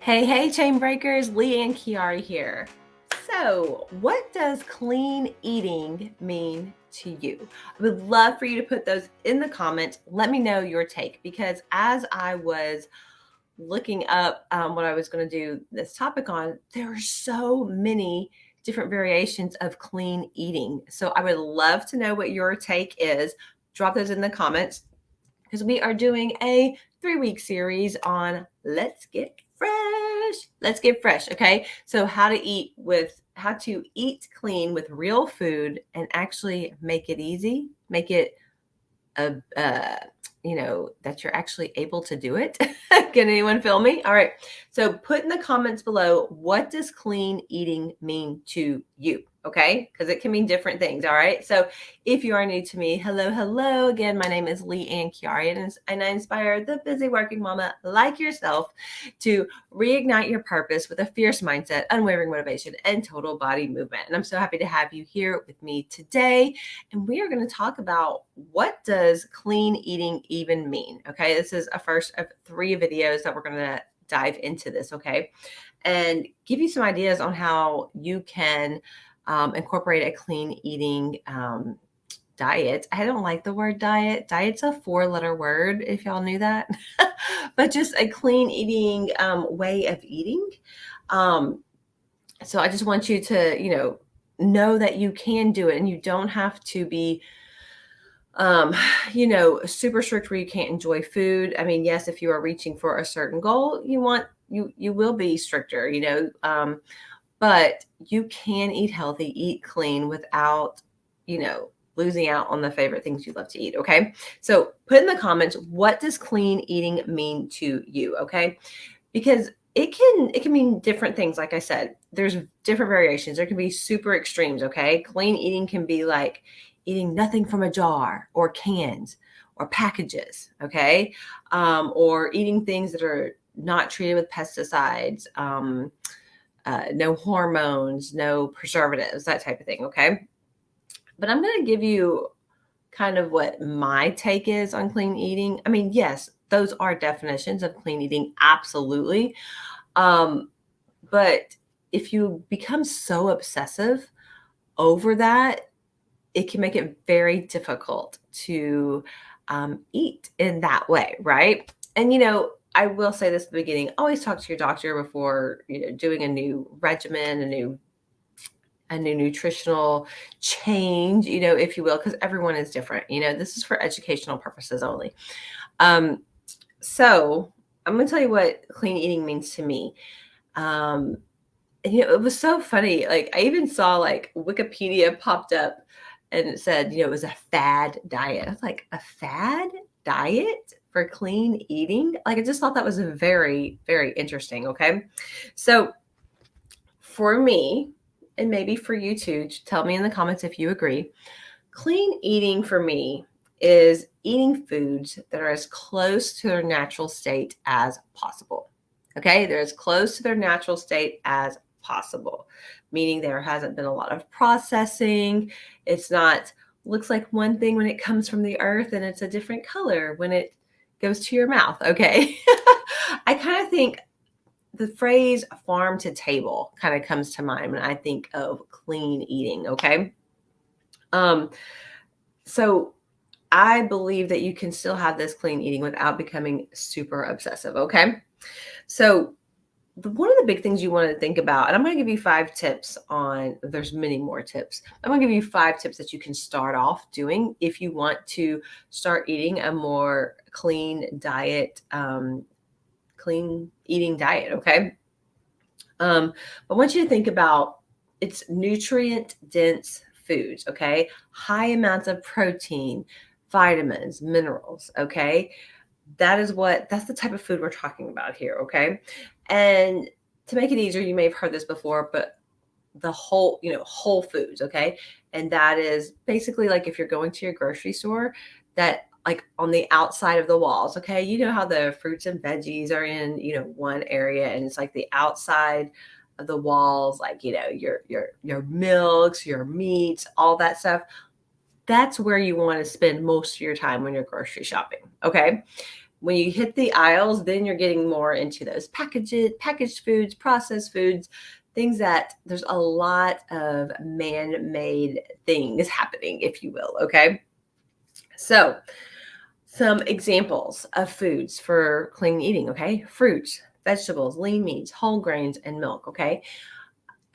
Hey, chain breakers, Lee and Kiari here. So, what does clean eating mean to you? I would love for you to put those in the comments. Let me know your take because as I was looking up what I was going to do this topic on, there are so many different variations of clean eating. So, I would love to know what your take is. Drop those in the comments because we are doing a 3-week series on Let's Get Fresh. Let's get fresh. Okay. So how to eat clean with real food and actually make it easy, make it that you're actually able to do it. Can anyone feel me? All right. So put in the comments below, what does clean eating mean to you? Okay. Because it can mean different things. All right. So if you are new to me, hello again. My name is Lee Ann Chiari, and I inspire the busy working mama like yourself to reignite your purpose with a fierce mindset, unwavering motivation, and total body movement. And I'm so happy to have you here with me today. And we are going to talk about what does clean eating even mean? Okay, this is a first of 3 videos that we're going to dive into this, okay? And give you some ideas on how you can incorporate a clean eating diet. I don't like the word diet. Diet's a 4-letter word, if y'all knew that. But just a clean eating way of eating. So I just want you to, know that you can do it and you don't have to be super strict where you can't enjoy food. I mean, yes, if you are reaching for a certain goal, you will be stricter, but you can eat healthy, eat clean without, losing out on the favorite things you love to eat. Okay. So put in the comments, what does clean eating mean to you? Okay. Because it can mean different things. Like I said, there's different variations. There can be super extremes. Okay. Clean eating can be like eating nothing from a jar or cans or packages. Okay. Or eating things that are not treated with pesticides, no hormones, no preservatives, that type of thing. Okay. But I'm going to give you kind of what my take is on clean eating. I mean, yes, those are definitions of clean eating. Absolutely. Um, but if you become so obsessive over that, it can make it very difficult to eat in that way, right? And I will say this at the beginning: always talk to your doctor before doing a new regimen, a new nutritional change, if you will, because everyone is different. This is for educational purposes only. Um, so I'm going to tell you what clean eating means to me. Um, and, it was so funny. Like I even saw like Wikipedia popped up and it said, it was a fad diet. I was like, a fad diet for clean eating? Like I just thought that was very, very interesting. Okay. So for me, and maybe for you too, tell me in the comments if you agree. Clean eating for me is eating foods that are as close to their natural state as possible. Okay, they're as close to their natural state as possible, meaning there hasn't been a lot of processing. It's not looks like one thing when it comes from the earth and it's a different color when it goes to your mouth. Okay. I kind of think the phrase farm to table kind of comes to mind when I think of clean eating. Okay. So I believe that you can still have this clean eating without becoming super obsessive. Okay. So one of the big things you want to think about, and I'm going to give you 5 tips there's many more tips. I'm going to give you 5 tips that you can start off doing if you want to start eating a more clean diet, clean eating diet. Okay. But I want you to think about it's nutrient dense foods. Okay. High amounts of protein, vitamins, minerals. Okay. That's the type of food we're talking about here. Okay. And to make it easier, you may have heard this before, but the whole foods. Okay. And that is basically like if you're going to your grocery store, that like on the outside of the walls. Okay. You know how the fruits and veggies are in, one area and it's like the outside of the walls, like, your milks, your meats, all that stuff. That's where you want to spend most of your time when you're grocery shopping. Okay. when you hit the aisles, then you're getting more into those packaged foods, processed foods, things that there's a lot of man-made things happening, if you will. Okay. So some examples of foods for clean eating. Okay. Fruits, vegetables, lean meats, whole grains, and milk. Okay.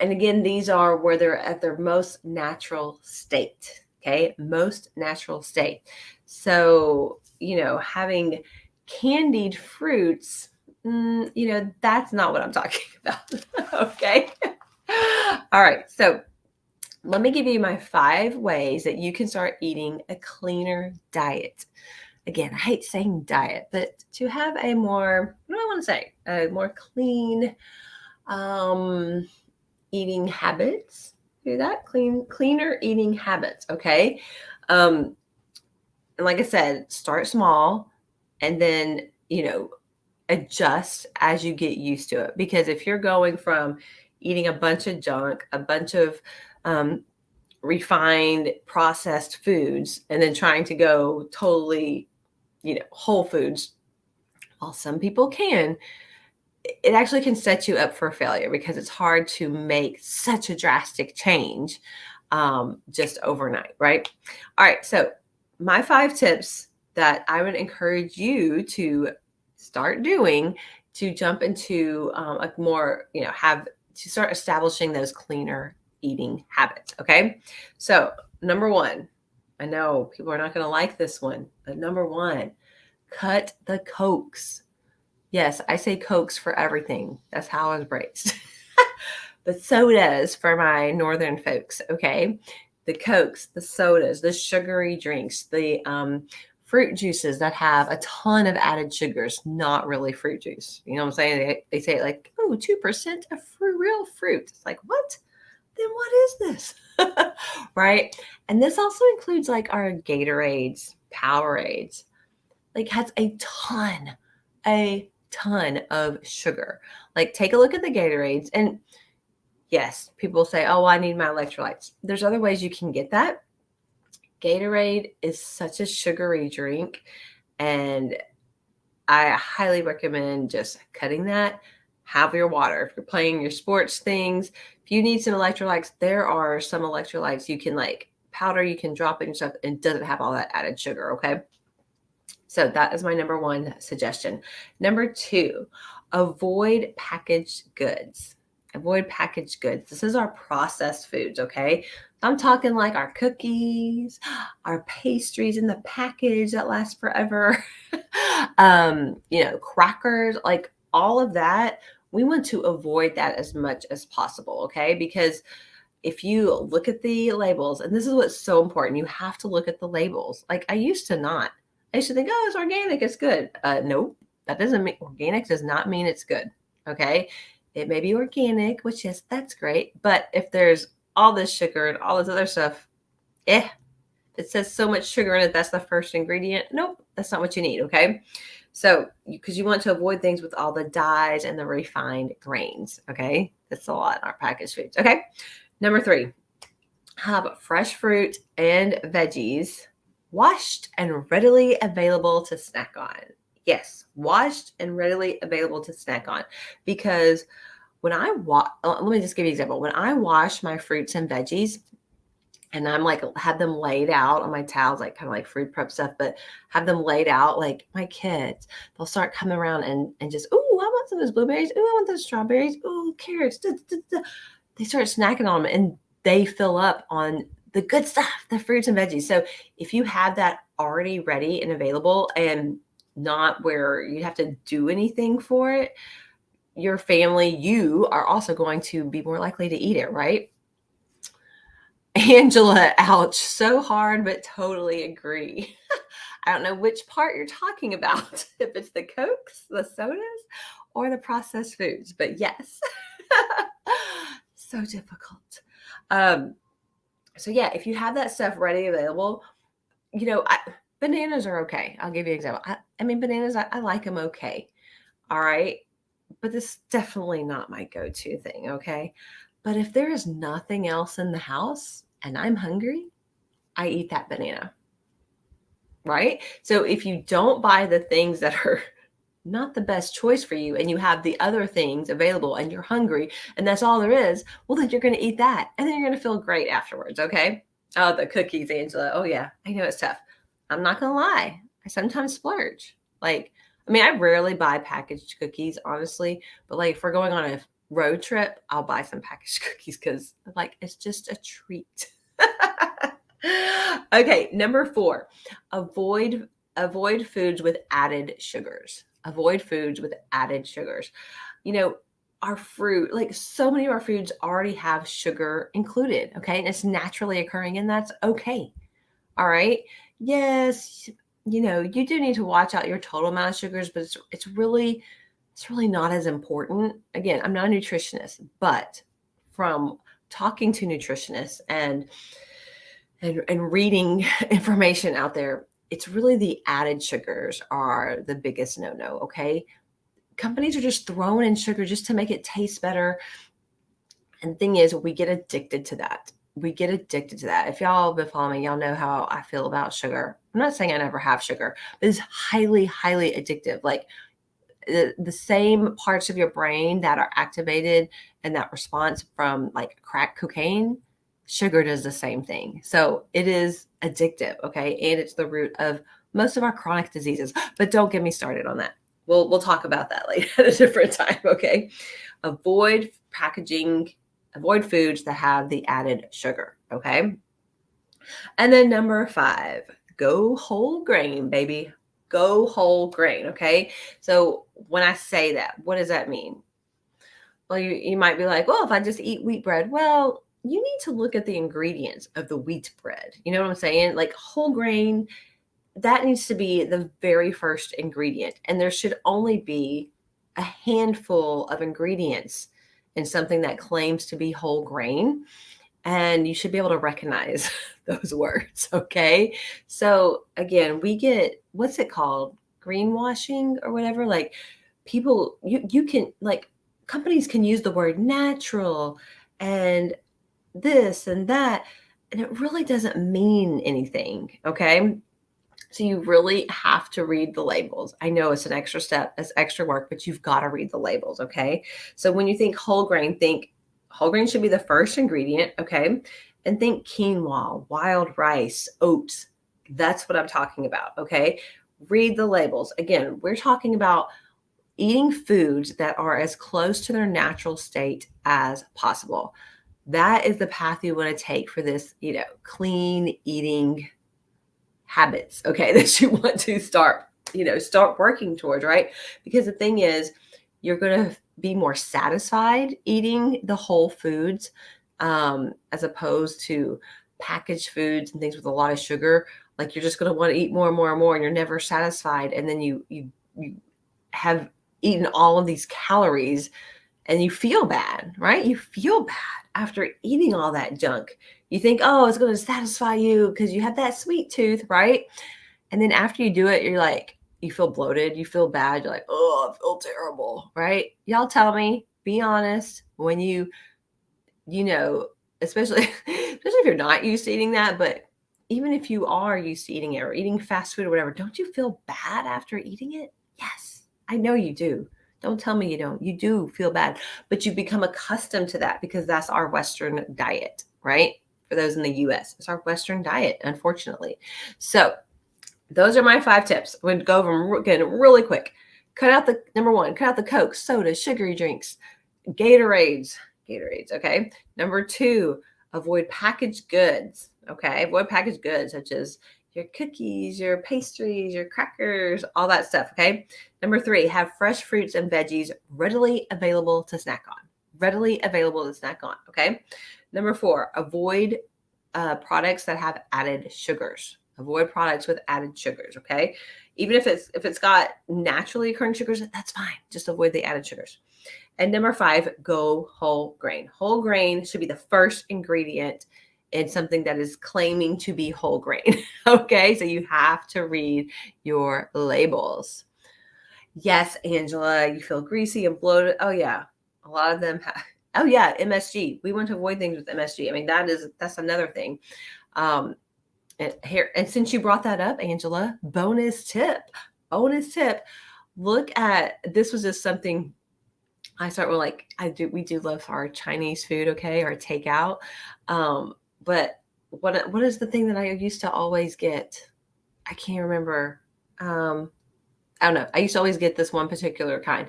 And again, these are where they're at their most natural state. Okay. Most natural state. So, having candied fruits, that's not what I'm talking about. Okay. All right. So let me give you my 5 ways that you can start eating a cleaner diet. Again, I hate saying diet, but to have a more, what do I want to say? A more clean eating habits. Do that? Cleaner eating habits. Okay. And like I said, start small and then, adjust as you get used to it. Because if you're going from eating a bunch of junk, a bunch of refined processed foods, and then trying to go totally, whole foods, while some people can, it actually can set you up for failure because it's hard to make such a drastic change just overnight, right? All right. So, my 5 tips that I would encourage you to start doing to jump into a more, have to start establishing those cleaner eating habits. Okay. So, number 1, I know people are not going to like this one, but number 1, cut the Cokes. Yes, I say Cokes for everything. That's how I was raised. But sodas for my northern folks, okay? The Cokes, the sodas, the sugary drinks, the fruit juices that have a ton of added sugars, not really fruit juice. You know what I'm saying? They say like, oh, 2% of real fruit. It's like, what? Then what is this? Right? And this also includes like our Gatorades, Powerades, like has a ton of sugar. Like take a look at the Gatorades, and yes, people say, oh, I need my electrolytes. There's other ways you can get that. Gatorade is such a sugary drink, and I highly recommend just cutting that. Have your water. If you're playing your sports things, if you need some electrolytes, there are some electrolytes you can like powder, you can drop in your stuff, and it doesn't have all that added sugar. Okay. So that is my number 1 suggestion. Number 2, avoid packaged goods. Avoid packaged goods. This is our processed foods, okay? I'm talking like our cookies, our pastries in the package that last forever, crackers, like all of that. We want to avoid that as much as possible, okay? Because if you look at the labels, and this is what's so important, you have to look at the labels. Like I used to not. I used to think, oh, it's organic, it's good. Nope, that doesn't mean organic does not mean it's good. Okay. It may be organic, which is that's great. But if there's all this sugar and all this other stuff, it says so much sugar in it, that's the first ingredient. Nope, that's not what you need. Okay. So, because you want to avoid things with all the dyes and the refined grains. Okay. That's a lot in our packaged foods. Okay. Number 3, have fresh fruit and veggies washed and readily available to snack on. Yes, washed and readily available to snack on. Because when let me just give you an example. When I wash my fruits and veggies, and I'm like, have them laid out on my towels, like kind of like fruit prep stuff, but have them laid out like my kids, they'll start coming around and just, oh, I want some of those blueberries. Oh, I want those strawberries. Oh, carrots. Da, da, da. They start snacking on them and they fill up on the good stuff, the fruits and veggies. So if you have that already ready and available and not where you have to do anything for it, your family, you are also going to be more likely to eat it, right? Angela, ouch, so hard, but totally agree. I don't know which part you're talking about, if it's the Cokes, the sodas, or the processed foods, but yes, so difficult. So yeah, if you have that stuff ready available, bananas are okay. I'll give you an example. I mean, bananas, I like them okay. All right. But this is definitely not my go-to thing. Okay. But if there is nothing else in the house and I'm hungry, I eat that banana. right? So if you don't buy the things that are not the best choice for you and you have the other things available and you're hungry and that's all there is, well, then you're going to eat that and then you're going to feel great afterwards. Okay. Oh, the cookies, Angela. Oh, yeah. I know it's tough. I'm not going to lie. I sometimes splurge. Like, I mean, I rarely buy packaged cookies, honestly, but like if we're going on a road trip, I'll buy some packaged cookies because like it's just a treat. Okay, number 4, avoid foods with added sugars. Avoid foods with added sugars. You know, our fruit, like so many of our foods already have sugar included, okay? And it's naturally occurring and that's okay. All right? Yes, you do need to watch out your total amount of sugars, but it's really not as important. Again, I'm not a nutritionist, but from talking to nutritionists and reading information out there, it's really the added sugars are the biggest no-no, okay? Companies are just throwing in sugar just to make it taste better. And the thing is, we get addicted to that. We get addicted to that. If y'all have been following me, y'all know how I feel about sugar. I'm not saying I never have sugar, but it's highly, highly addictive. Like the same parts of your brain that are activated and that response from like crack cocaine, sugar does the same thing. So it is addictive, okay? And it's the root of most of our chronic diseases. But don't get me started on that. We'll talk about that later at a different time, okay? Avoid packaging, avoid foods that have the added sugar, okay? And then number 5, go whole grain, baby. Go whole grain, okay? So when I say that, what does that mean? Well, you might be like, well, if I just eat wheat bread, well, you need to look at the ingredients of the wheat bread. You know what I'm saying? Like whole grain, that needs to be the very first ingredient. And there should only be a handful of ingredients in something that claims to be whole grain. And you should be able to recognize those words. Okay. So again, we get, what's it called? Greenwashing or whatever. Like people, you can, like, companies can use the word natural and this and that, and it really doesn't mean anything. Okay. So you really have to read the labels. I know it's an extra step, it's extra work, but you've got to read the labels, okay? So when you think think whole grain should be the first ingredient, okay? And think quinoa, wild rice, oats. That's what I'm talking about, okay? Read the labels. Again, we're talking about eating foods that are as close to their natural state as possible. That is the path you want to take for this, clean eating habits, okay, that you want to start working towards, right? Because the thing is, you're going to be more satisfied eating the whole foods, as opposed to packaged foods and things with a lot of sugar. Like you're just going to want to eat more and more and more, and you're never satisfied. And then you have eaten all of these calories and you feel bad, right? You feel bad after eating all that junk. You think, oh, it's going to satisfy you because you have that sweet tooth, right? And then after you do it, you're like, you feel bloated, you feel bad, you're like, oh, I feel terrible, right? Y'all tell me, be honest, when you know, especially if you're not used to eating that, but even if you are used to eating it or eating fast food or whatever, don't you feel bad after eating it? Yes, I know you do. Don't tell me you don't. You do feel bad, but you become accustomed to that because that's our Western diet, right? For those in the US, it's our Western diet, unfortunately. So those are my 5 tips. I'm going to go over them again really quick. Number 1, cut out the Coke, soda, sugary drinks, Gatorades, okay? Number 2, avoid packaged goods, okay? Avoid packaged goods such as your cookies, your pastries, your crackers, all that stuff, okay? Number 3, have fresh fruits and veggies readily available to snack on. Readily available to snack on, okay? Number 4, avoid products that have added sugars. Avoid products with added sugars, okay? Even if it's got naturally occurring sugars, that's fine. Just avoid the added sugars. And number 5, go whole grain. Whole grain should be the first ingredient in something that is claiming to be whole grain. Okay, so you have to read your labels. Yes, Angela, you feel greasy and bloated. Oh yeah, a lot of them have. Oh yeah, MSG. We want to avoid things with MSG. I mean, that's another thing. And since you brought that up, Angela, bonus tip. Look at this was just something I start with like we do love our Chinese food, okay, our takeout. But what is the thing that I used to always get? I can't remember. I don't know. I used to always get this one particular kind,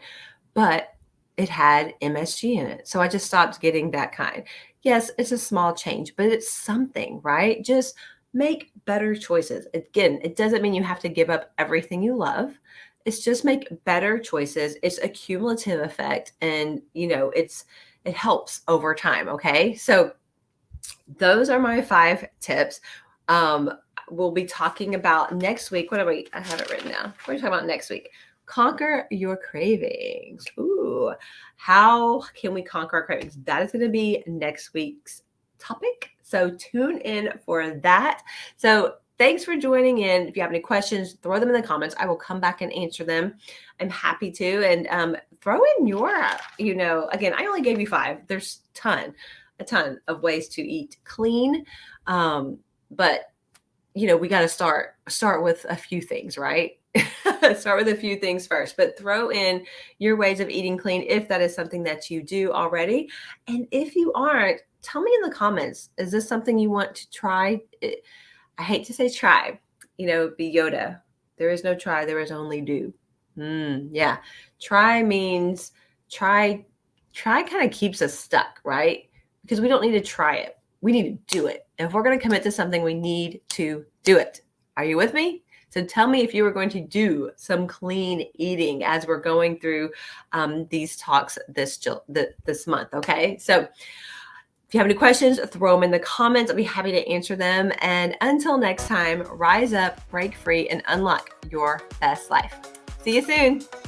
but it had MSG in it. So I just stopped getting that kind. Yes, it's a small change, but it's something, right? Just make better choices. Again, it doesn't mean you have to give up everything you love. It's just make better choices. It's a cumulative effect and it helps over time, okay? So those are my 5 tips. We'll be talking about next week. I have it written down. What are we talking about next week? Conquer your cravings. Ooh, how can we conquer our cravings? That is going to be next week's topic. So tune in for that. So thanks for joining in. If you have any questions, throw them in the comments. I will come back and answer them. I'm happy to. And throw in your, again, I only gave you 5. There's a ton of ways to eat clean. But we got to start with a few things, right? Start with a few things first, but throw in your ways of eating clean if that is something that you do already. And if you aren't, tell me in the comments, is this something you want to try? I hate to say try, be Yoda. There is no try, there is only do. Yeah. Try means try kind of keeps us stuck, right? Because we don't need to try it. We need to do it. If we're going to commit to something, we need to do it. Are you with me? So tell me if you were going to do some clean eating as we're going through these talks this month. Okay. So if you have any questions, throw them in the comments. I'll be happy to answer them. And until next time, rise up, break free, and unlock your best life. See you soon.